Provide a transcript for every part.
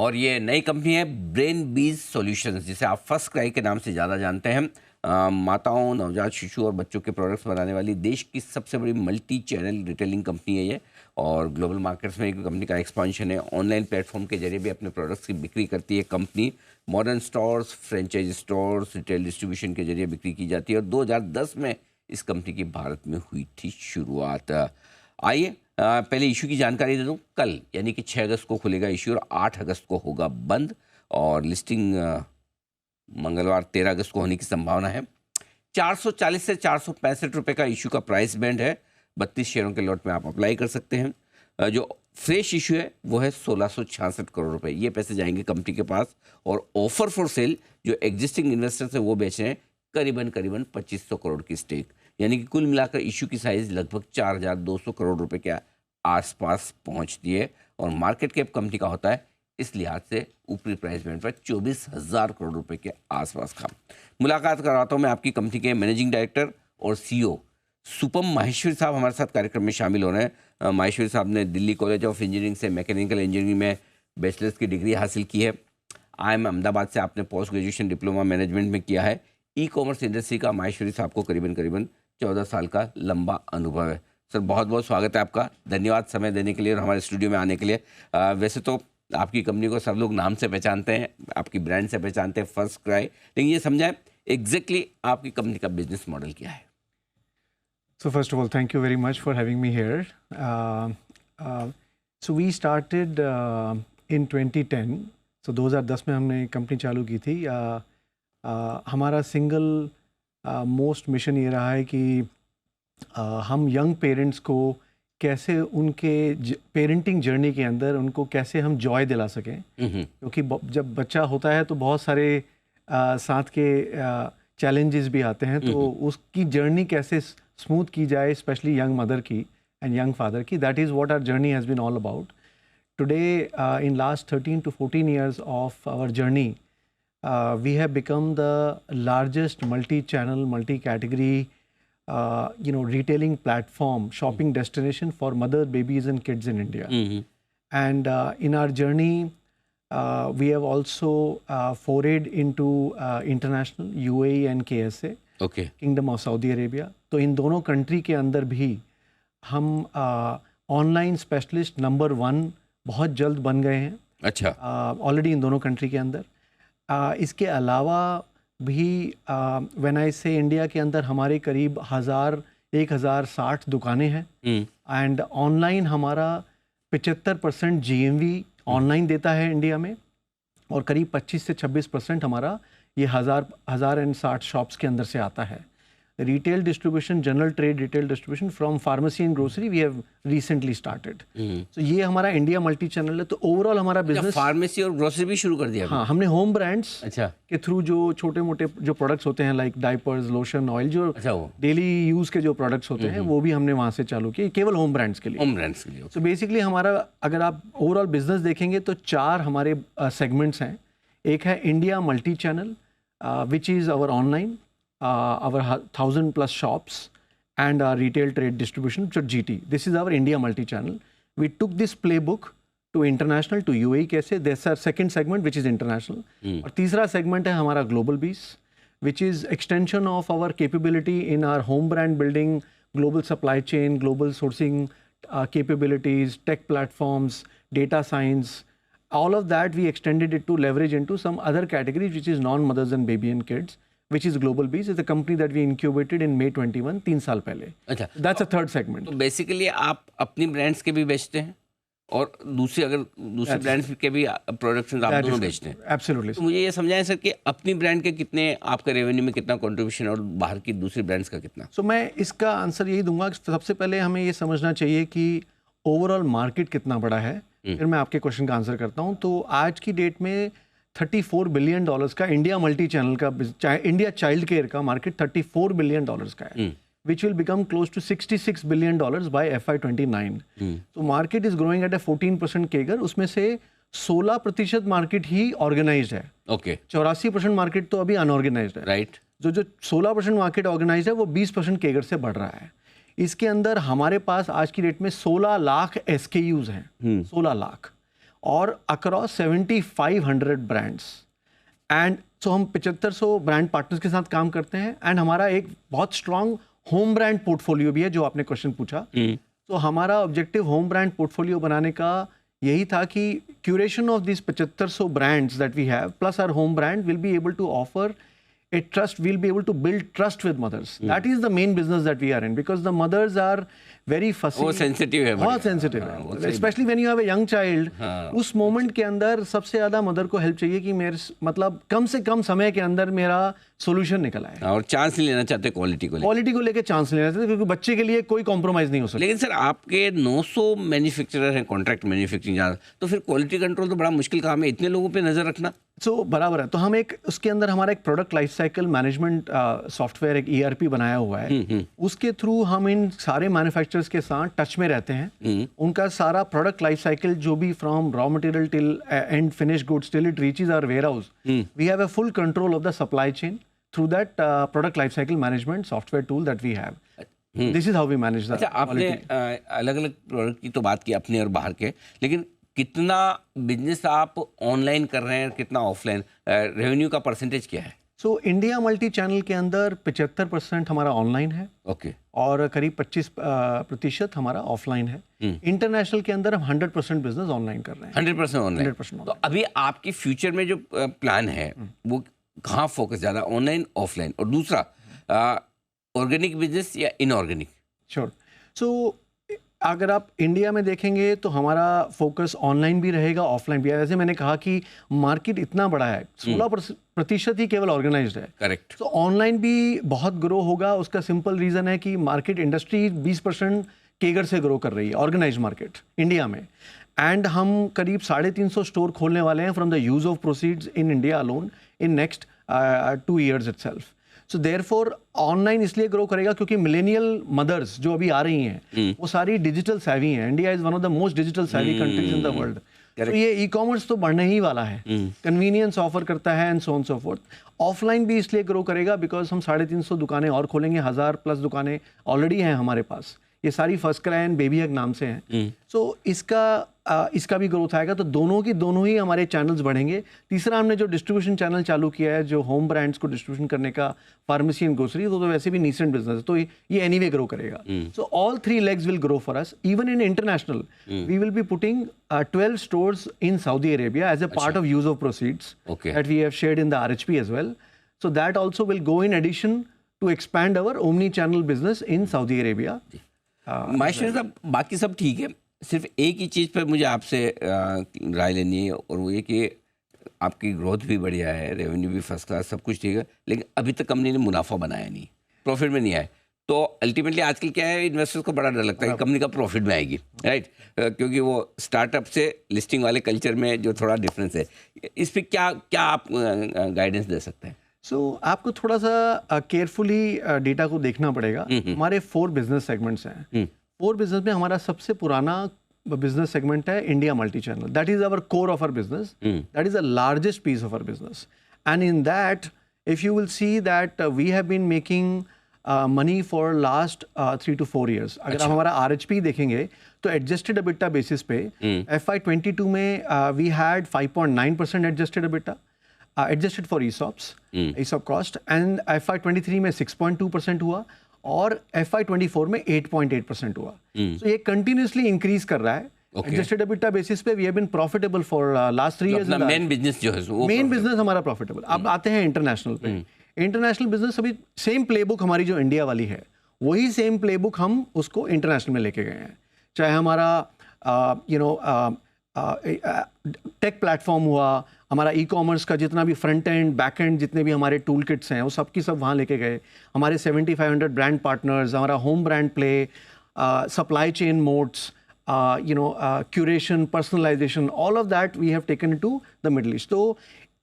और ये नई कंपनी है ब्रेन बीज सॉल्यूशंस, जिसे आप फर्स्ट क्राई के नाम से ज़्यादा जानते हैं। माताओं, नवजात शिशु और बच्चों के प्रोडक्ट्स बनाने वाली देश की सबसे बड़ी मल्टी चैनल रिटेलिंग कंपनी है ये, और ग्लोबल मार्केट्स में कंपनी का एक्सपांशन है। ऑनलाइन प्लेटफॉर्म के जरिए भी अपने प्रोडक्ट्स की बिक्री करती है company. Modern stores, franchise stores, retail distribution के जरिए बिक्री की जाती है, और 2010 में इस कंपनी की भारत में हुई थी शुरुआत। आइए पहले इशू की जानकारी दे दूं। कल यानी कि 6 अगस्त को खुलेगा इशू और 8 अगस्त को होगा बंद, और लिस्टिंग मंगलवार 13 अगस्त को होने की संभावना है। 440 से 465 रुपये का इशू का प्राइस बैंड है। 32 शेयरों के लॉट में आप अप्लाई कर सकते हैं। जो फ्रेश इशू है वो है 1666 करोड़ रुपए, ये पैसे जाएंगे कंपनी के पास। और ऑफर फॉर सेल जो एग्जिस्टिंग इन्वेस्टर्स है वो बेच रहे हैं करीबन 2500 करोड़ की स्टेक, यानी कि कुल मिलाकर इशू की साइज लगभग 4200 करोड़ रुपए के आसपास पहुंचती है। और मार्केट कैप कंपनी का होता है इस लिहाज से ऊपरी प्राइस बैंड पर 24,000 करोड़ रुपए के आसपास का। मुलाकात करवाता हूं मैं आपकी कंपनी के मैनेजिंग डायरेक्टर और सीईओ सुपम माहेश्वरी साहब हमारे साथ कार्यक्रम में शामिल हो रहे हैं। माहेश्वरी साहब ने दिल्ली कॉलेज ऑफ इंजीनियरिंग से मैकेनिकल इंजीनियरिंग में बैचलर्स की डिग्री हासिल की है। IIM अहमदाबाद से आपने पोस्ट ग्रेजुएशन डिप्लोमा मैनेजमेंट में किया है। ई कॉमर्स इंडस्ट्री का माहेश्वरी साहब को करीबन 14 साल का लंबा अनुभव है। सर बहुत बहुत स्वागत है आपका, धन्यवाद समय देने के लिए और हमारे स्टूडियो में आने के लिए। वैसे तो आपकी कंपनी को सब लोग नाम से पहचानते हैं, आपकी ब्रांड से पहचानते हैं, फर्स्ट क्राई, लेकिन ये समझाएं एग्जैक्टली आपकी कंपनी का बिजनेस मॉडल क्या है। So first of all, thank you very much for having me here. So we started in 2010. So 2010 में हमने कंपनी चालू की थी। हमारा सिंगल मोस्ट मिशन ये रहा है कि हम यंग पेरेंट्स को कैसे उनके पेरेंटिंग जर्नी के अंदर उनको कैसे हम जॉय दिला सकें, क्योंकि जब बच्चा होता है तो बहुत सारे साथ के चैलेंजेस भी आते हैं, तो उसकी जर्नी कैसे स्मूथ की जाए, स्पेशली यंग मदर की एंड यंग फादर की। That is what our journey has been all about. Today in last 13 to 14 years of our journey we have become the largest multi-channel, multi-category retailing platform, shopping destination for mother, babies and kids in India. And in our journey we have also forayed into international UAE and KSA, Kingdom of Saudi Arabia. तो इन दोनों country के अंदर भी हम online specialist number 1 बहुत जल्द बन गए हैं। अच्छा, ऑलरेडी इन दोनों कंट्री के अंदर। इसके अलावा भी व्हेन आई से इंडिया के अंदर हमारे करीब 1060 दुकानें हैं, एंड ऑनलाइन हमारा 75% GMV ऑनलाइन देता है इंडिया में, और करीब 25 से 26% हमारा ये 1060 शॉप्स के अंदर से आता है। Retail distribution, general trade retail distribution from pharmacy and grocery we have recently started. तो ये हमारा इंडिया मल्टी चैनल है। तो ओवरऑल हमारा बिजनेस फार्मेसी और ग्रोसरी भी शुरू कर दिया। हाँ, हमने होम ब्रांड्स अच्छा के थ्रू जो छोटे मोटे जो प्रोडक्ट्स होते हैं लाइक डाइपर्स, लोशन, ऑयल, जो डेली यूज के जो प्रोडक्ट्स होते हैं वो भी हमने वहाँ से चालू किए, केवल होम ब्रांड्स के लिए। होम ब्रांड्स के लिए। तो बेसिकली हमारा अगर आप ओवरऑल बिजनेस देखेंगे तो 4 हमारे सेगमेंट्स हैं। एक है India multi channel which is our online, our 1000+ shops and our retail trade distribution, so GT. This is our India multi-channel. We took this playbook to international, to UAE कैसे, there's our second segment which is international. और तीसरा segment है हमारा global base, which is extension of our capability in our home brand building, global supply chain, global sourcing capabilities, tech platforms, data science. All of that we extended it to leverage into some other categories which is non-mothers and baby and kids, which is Global Bees. Is a company that we incubated in May 21, 3 साल पहले। अच्छा, that's a third segment. तो basically आप अपनी brands के भी बेचते हैं और दूसरे ब्रांड्स के भी प्रोडक्ट्स आप दोनों बेचते हैं? एब्सोल्युटली। तो मुझे ये समझाएं सर कि अपनी ब्रांड के कितने, आपका रेवेन्यू में कितना कंट्रीब्यूशन और बाहर की दूसरी ब्रांड्स का कितना? सो मैं इसका आंसर यही दूंगा कि सबसे पहले हमें ये समझना चाहिए कि ओवरऑल मार्केट कितना बड़ा है, फिर मैं आपके क्वेश्चन का आंसर करता हूँ। तो आज की डेट में $34 बिलियन का इंडिया मल्टी चैनल का, इंडिया चाइल्ड केयर का मार्केट $34 बिलियन का है, which will become close to $66 billion by FY29। तो market is growing at 14% CAGR. उसमें से 16% मार्केट ही ऑर्गेनाइज्ड है। ओके, 84% मार्केट तो अभी अनऑर्गेनाइज्ड है। राइट। जो 16% मार्केट ऑर्गेनाइज्ड है वो 20% केगर से बढ़ रहा है। इसके अंदर हमारे पास आज की डेट में 16 लाख SKUs हैं, 16 लाख। और अक्रॉस 7500 ब्रांड्स। एंड सो हम 7500 ब्रांड पार्टनर्स के साथ काम करते हैं। एंड हमारा एक बहुत स्ट्रॉन्ग होम ब्रांड पोर्टफोलियो भी है, जो आपने क्वेश्चन पूछा। तो हमारा ऑब्जेक्टिव होम ब्रांड पोर्टफोलियो बनाने का यही था कि curation of this 7500 brands that we have plus our home brand will be able to offer a trust, we'll be able to build trust with mothers. That is the main business that we are in, because the mothers are very fussy. वो sensitive है, बहुत sensitive है, specially when you have a young child. उस moment के अंदर सबसे ज़्यादा mother को हेल्प चाहिए कि मेरे मतलब कम से कम समय के अंदर मेरा सोल्यूशन निकल आए, और चांस नहीं लेना चाहते क्वालिटी को लेके चांस लेना चाहते, क्योंकि बच्चे के लिए कोई कॉम्प्रोमाइज़ नहीं हो सकता। लेकिन सर आपके 900 मैन्युफैक्चरर हैं, कॉन्ट्रैक्ट मैन्युफैक्चरिंग जहाँ, तो फिर क्वालिटी कंट्रोल तो बड़ा मुश्किल काम है, इतने लोगों पे नज़र रखना। बराबर है। तो हम एक उसके अंदर हमारा एक product life cycle management software, एक ERP बनाया हुआ है। उसके थ्रू हम इन सारे मैन्युफैक्चरर्स के साथ टच में रहते हैं। उनका सारा प्रोडक्ट लाइफ साइकिल जो भी from raw material till end finish goods till it reaches our warehouse, we have a full control of the supply chain through that product life cycle management software tool that we have. This is how we manage the. अच्छा, आपने अलग अलग product की तो बात की अपने और बाहर के, लेकिन कितना बिजनेस आप ऑनलाइन कर रहे हैं, कितना ऑफलाइन, रेवेन्यू का परसेंटेज क्या है? इंडिया मल्टी चैनल के अंदर 75% हमारा ऑनलाइन है। ओके। और करीब 25% हमारा ऑफलाइन है। इंटरनेशनल के अंदर हम 100% बिजनेस ऑनलाइन कर रहे हैं। 100% ऑनलाइन। तो अभी आपके फ्यूचर में जो प्लान है वो कहाँ फोकस ज़्यादा, ऑनलाइन ऑफलाइन? और दूसरा, ऑर्गेनिक बिजनेस या इनऑर्गेनिक? श्योर। सो अगर आप इंडिया में देखेंगे तो हमारा फोकस ऑनलाइन भी रहेगा, ऑफलाइन भी है। जैसे मैंने कहा कि मार्केट इतना बड़ा है, 16% ही केवल ऑर्गेनाइज्ड है। करेक्ट। तो ऑनलाइन भी बहुत ग्रो होगा। उसका सिंपल रीज़न है कि मार्केट इंडस्ट्री 20% केगर से ग्रो कर रही है, ऑर्गेनाइज्ड मार्केट इंडिया में। एंड हम करीब 350 स्टोर खोलने वाले हैं from the use of proceeds in India alone in next 2 years itself. So therefore online इसलिए ग्रो करेगा क्योंकि मिलेनियल मदर्स जो अभी आ रही हैं वो सारी डिजिटल सैवी हैं। India is one of the most digital savvy countries in the world. तो ये ई-कॉमर्स तो बढ़ने ही वाला है, कन्वीनियंस ऑफर करता है and so on so fourth. Offline भी इसलिए ग्रो करेगा बिकॉज हम 350 दुकानें और खोलेंगे, 1000+ दुकानें ऑलरेडी हैं हमारे पास। ये सारी फर्स्ट क्राई एंड बेबी हग नाम से हैं। सो इसका भी ग्रोथ आएगा। तो दोनों ही हमारे चैनल्स बढ़ेंगे। तीसरा, हमने जो डिस्ट्रीब्यूशन चैनल चालू किया है, जो होम ब्रांड्स को डिस्ट्रीब्यूशन करने का, फार्मेसी एंड ग्रोसरी, तो वैसे भी नीसेंट बिजनेस है, तो ये एनीवे ग्रो करेगा। So all 3 legs will grow for us. Even in international we will be putting 12 stores in Saudi Arabia as a part of use of proceeds that we have shared in the RHP as well. So that also will go in addition to expand our omni-channel business in Saudi Arabia. Maheshwar साहब, बाकी सब ठीक है, सिर्फ एक ही चीज़ पर मुझे आपसे राय लेनी है, और वो ये कि आपकी ग्रोथ भी बढ़िया है, रेवेन्यू भी फर्स्ट क्लास, सब कुछ ठीक है, लेकिन अभी तक कंपनी ने मुनाफा बनाया नहीं, प्रॉफिट में नहीं आया। तो अल्टीमेटली आजकल क्या है, इन्वेस्टर्स को बड़ा डर लगता है कि कंपनी का प्रॉफिट में आएगी, राइट? क्योंकि वो स्टार्टअप से लिस्टिंग वाले कल्चर में जो थोड़ा डिफरेंस है, इस पर क्या आप गाइडेंस दे सकते हैं? आपको थोड़ा सा केयरफुली डेटा को देखना पड़ेगा। हमारे 4 बिजनेस सेगमेंट्स हैं। 4 बिजनेस में हमारा सबसे पुराना बिजनेस सेगमेंट है India multi channel. That is our core of our business, that is the largest piece of our business. And in that if you will see that we have been making money for last 3 to 4 years। अगर आप हमारा RHP देखेंगे तो adjusted EBITDA basis पे FY22 में we had 5.9% adjusted EBITDA, adjusted for ESOP cost, and FY23 में 6.2% हुआ और FY24 में 8.8% हुआ। So ये continuously increase कर रहा है। Adjusted EBITDA basis पे we have been profitable for last 3 years। Main business जो है वो मेन बिजनेस हमारा प्रॉफिटेबल। अब आते हैं इंटरनेशनल पे। इंटरनेशनल बिजनेस अभी सेम प्लेबुक हमारी जो इंडिया वाली है, वही सेम प्लेबुक हम उसको इंटरनेशनल में लेके गए हैं। चाहे हमारा टेक प्लेटफॉर्म हुआ, हमारा ई-कॉमर्स का जितना भी फ्रंट एंड बैक एंड जितने भी हमारे टूल किट्स हैं वो सब की सब वहाँ लेके गए। हमारे 7500 ब्रांड पार्टनर्स, हमारा home brand play, supply chain modes, curation, personalisation, all of that we have taken to the Middle East. तो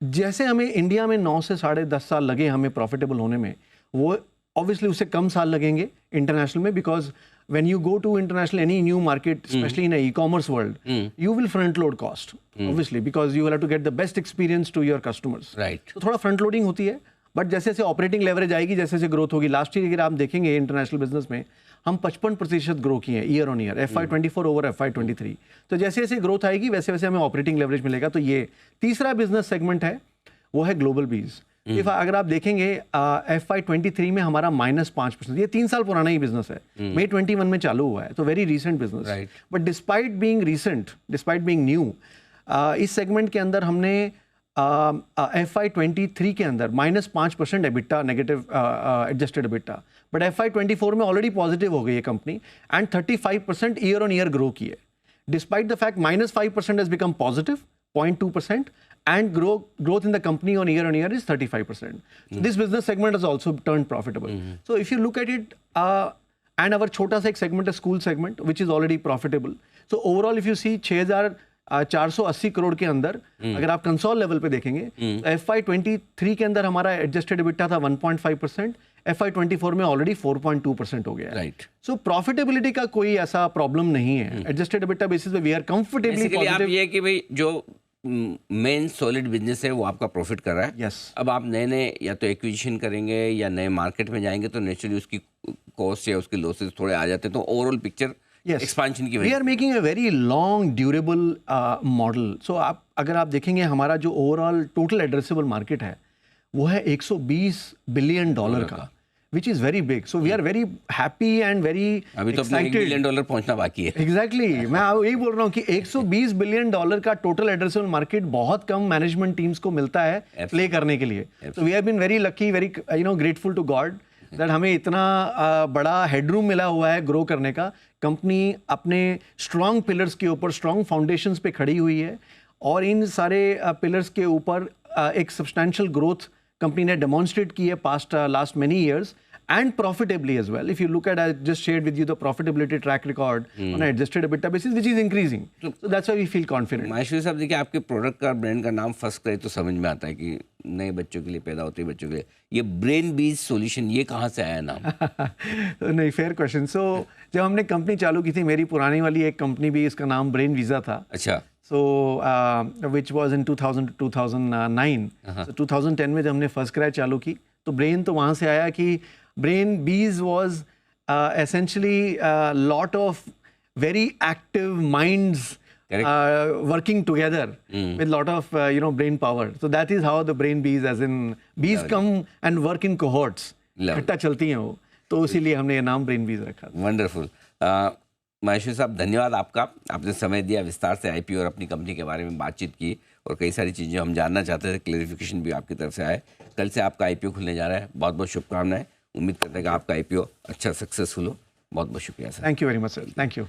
जैसे हमें इंडिया में 9 से 10.5 साल लगे हमें प्रॉफिटेबल होने में, वो ऑब्वियसली उससे कम साल लगेंगे इंटरनेशनल में, because when you go to international, any new market, especially in an e-commerce world, you will front load cost, obviously, because you will have to get the best experience to your customers. Right. तो थोड़ा front loading होती है, but जैसे जैसे operating leverage आएगी, जैसे जैसे growth होगी, लास्ट ईयर अगर आप देखेंगे इंटरनेशनल बिजनेस में हम 55% ग्रो किए हैं year on year, FY24 over FY23। तो जैसे जैसे ग्रोथ आएगी वैसे वैसे हमें ऑपरेटिंग लेवरेज मिलेगा। तो ये तीसरा बिजनेस सेगमेंट है, वो है ग्लोबल बीज। अगर आप देखेंगे FY23 में हमारा -5%, ये 3 साल पुराना ही बिजनेस है, मई 21 में चालू हुआ है, तो very recent business. But despite being recent, despite being new, इस सेगमेंट के अंदर हमने FY23 के अंदर -5% EBITDA negative adjusted EBITDA, but FY24 में ऑलरेडी पॉजिटिव हो गई है company and 35% year on year grow की है। Despite the fact -5% has become positive, 0.2%, and growth in the company on year is 35%. So this business segment has also turned profitable. So if you look at it, and our छोटा सा एक segment है school segment, which is already profitable. So overall if you see 6,480 crore के अंदर अगर आप console level पे देखेंगे, FY23 के अंदर हमारा एडजस्टेड एबिटा था 1.5%, FY24 में ऑलरेडी 4.2% हो गया। राइट। सो प्रॉफिटेबिलिटी का कोई ऐसा प्रॉब्लम नहीं है, एडजस्टेड एबिटा बेसिस पे वी आर कंफर्टेबली बेसिकली आप पॉजिटिव। ये कि भाई जो मेन सॉलिड बिजनेस है वो आपका प्रॉफिट कर रहा है। Yes. अब आप नए नए या तो एक्विजिशन करेंगे या नए मार्केट में जाएंगे तो नेचुरली उसकी कॉस्ट या उसके लॉसेस थोड़े आ जाते हैं, तो ओवरऑल पिक्चर एक्सपेंशन की we are making a very long durable model. So अगर आप देखेंगे हमारा जो ओवरऑल टोटल एड्रेसेबल मार्केट है वो है $120 बिलियन का, which is very big. So we are very happy and very अभी तो अपना $1 बिलियन पहुंचना बाकी है। Exactly. मैं यही बोल रहा हूँ कि $120 बिलियन का टोटल एड्रेसेबल मार्केट बहुत कम मैनेजमेंट टीम्स को मिलता है प्ले करने के लिए। So we have been very lucky, very grateful to God that हमें इतना बड़ा हेडरूम मिला हुआ है ग्रो करने का। कंपनी अपने स्ट्रॉन्ग पिलर्स के ऊपर, स्ट्रॉन्ग फाउंडेशंस पे खड़ी हुई है और इन सारे पिलर्स के ऊपर एक सब्सटैंशियल ग्रोथ कंपनी ने डेमोन्स्ट्रेट की है last many years and profitably as well. If you look at, I just shared with you the profitability track record on an adjusted EBITDA basis, which is increasing. So that's why we feel confident. Maheshwari साहब देखिए, आपके product का brand का नाम first cry तो समझ में आता है कि नए बच्चों के लिए पैदा होते बच्चों के लिए। ये ब्रेन बीज सॉल्यूशन, ये कहाँ से आया नाम? नहीं, फेयर क्वेश्चन। सो जब हमने कंपनी चालू की थी, मेरी पुरानी वाली एक कंपनी भी, इसका नाम ब्रेन वीज़ा था। अच्छा। So which was in 2000 to 2009. So 2010 में जब हमने फर्स्ट क्राई चालू की तो ब्रेन तो वहाँ से आया कि Brain Bees was essentially a lot of very active minds working together with lot of brain power. So that is how the Brain Bees, as in bees come and work in cohorts. इकट्ठा चलती हैं वो, तो इसीलिए हमने ये नाम Brain Bees रखा। वंडरफुल। माहेश्वरी साहब, धन्यवाद आपका, आपने समय दिया, विस्तार से आईपीओ और अपनी कंपनी के बारे में बातचीत की और कई सारी चीज़ें हम जानना चाहते थे, क्लेरिफिकेशन भी आपकी तरफ से आए। कल से आपका आईपीओ खुलने जा रहा है, बहुत बहुत शुभकामनाएं। उम्मीद करते हैं कि आपका आईपीओ अच्छा सक्सेसफुल हो। बहुत बहुत शुक्रिया sir. Thank you very much sir. Thank you.